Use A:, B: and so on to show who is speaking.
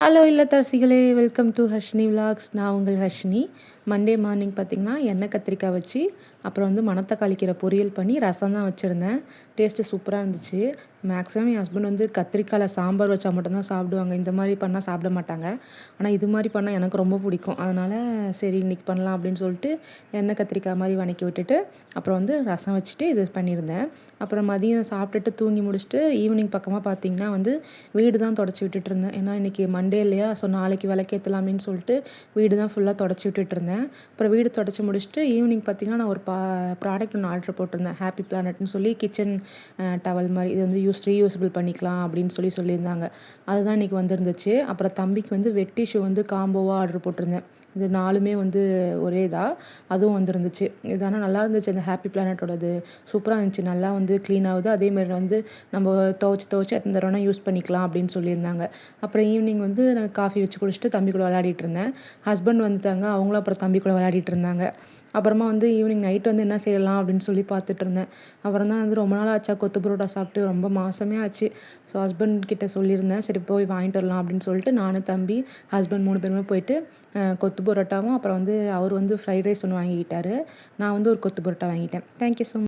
A: Hello இல்லத்தரசிகளே! Welcome to Harshini vlogs. நான் உங்கள் ஹர்ஷினி. மண்டே மார்னிங் பார்த்திங்கன்னா, எண்ணெய் கத்திரிக்காய் வச்சு, அப்புறம் வந்து மணத்தக்காளி கீரை பொரியல் பண்ணி, ரசம் தான் வச்சுருந்தேன். டேஸ்ட்டு சூப்பராக இருந்துச்சு. மேக்ஸிமம் என் ஹஸ்பண்ட் வந்து கத்திரிக்காயில் சாம்பார் வச்சா மட்டும் தான் சாப்பிடுவாங்க. இந்த மாதிரி பண்ணால் சாப்பிட மாட்டாங்க. ஆனால் இது மாதிரி பண்ணால் எனக்கு ரொம்ப பிடிக்கும். அதனால் சரி இன்றைக்கி பண்ணலாம் அப்படின்னு சொல்லிட்டு, எண்ணெய் கத்திரிக்காய் மாதிரி வதக்கி விட்டுட்டு, அப்புறம் வந்து ரசம் வச்சுட்டு இது பண்ணியிருந்தேன். அப்புறம் மதியம் சாப்பிட்டுட்டு தூங்கி முடிச்சுட்டு, ஈவினிங் பக்கமாக பார்த்திங்கன்னா வந்து வீடு தான் தொடச்சி விட்டுட்டு இருந்தேன். ஏன்னா இன்றைக்கி மண்டே இல்லையா? ஸோ நாளைக்கு விளக்கேற்றலாமேன்னு சொல்லிட்டு வீடு தான் ஃபுல்லாக தொடச்சி விட்டுட்டுருந்தேன். அப்புறம் வீடு தொடச்சி முடிச்சுட்டு ஈவினிங் பார்த்திங்கன்னா, நான் ஒரு ப்ராடக்ட் ஒன்று ஆர்டர் போட்டிருந்தேன். ஹாப்பி பிளானட்னு சொல்லி கிச்சன் டவல் மாதிரி இது வந்து ரீயூசபிள் பண்ணிக்கலாம் அப்படின்னு சொல்லியிருந்தாங்க. அதுதான் இன்றைக்கி வந்திருந்துச்சு. அப்புறம் தம்பிக்கு வந்து வெட் டிஷ்யூ வந்து காம்போவாக ஆர்டர் போட்டிருந்தேன். இது 4மே வந்து ஒரே அதுவும் வந்துருந்துச்சு. இது ஆனால் நல்லா இருந்துச்சு. அந்த ஹாப்பி பிளானட்டோடது சூப்பராக இருந்துச்சு. நல்லா வந்து க்ளீன் ஆகுது. அதேமாதிரி வந்து நம்ம துவைச்சு எத்தனை தடவைனா யூஸ் பண்ணிக்கலாம் அப்படின்னு சொல்லியிருந்தாங்க. அப்புறம் ஈவினிங் வந்து நான் காஃபி வச்சு குடிச்சிட்டு தம்பி கூட விளையாடிட்டு இருந்தேன். ஹஸ்பண்ட் வந்துட்டாங்க. அவங்களும் அப்புறம் தம்பி கூட விளையாடிட்டு இருந்தாங்க. அப்புறமா வந்து ஈவினிங் நைட் வந்து என்ன செய்யலாம் அப்படின்னு சொல்லி பார்த்துட்டு இருந்தேன். அப்புறம் தான் வந்து ரொம்ப நாள் ஆச்சா கொத்து பரோட்டா சாப்பிட்டு ரொம்ப மாதமே ஆச்சு. ஸோ ஹஸ்பண்ட் கிட்ட சொல்லியிருந்தேன். சரி போய் வாங்கிட்டு வரலாம் அப்படின்னு சொல்லிட்டு நானும் தம்பி ஹஸ்பண்ட் 3 பேருமே போயிட்டு கொத்து பரோட்டாவும் அப்புறம் வந்து அவர் வந்து ஃப்ரைட் ரைஸ் ஒன்று வாங்கிக்கிட்டாரு. நான் வந்து ஒரு கொத்து பரோட்டா வாங்கிட்டேன். Thank you so much.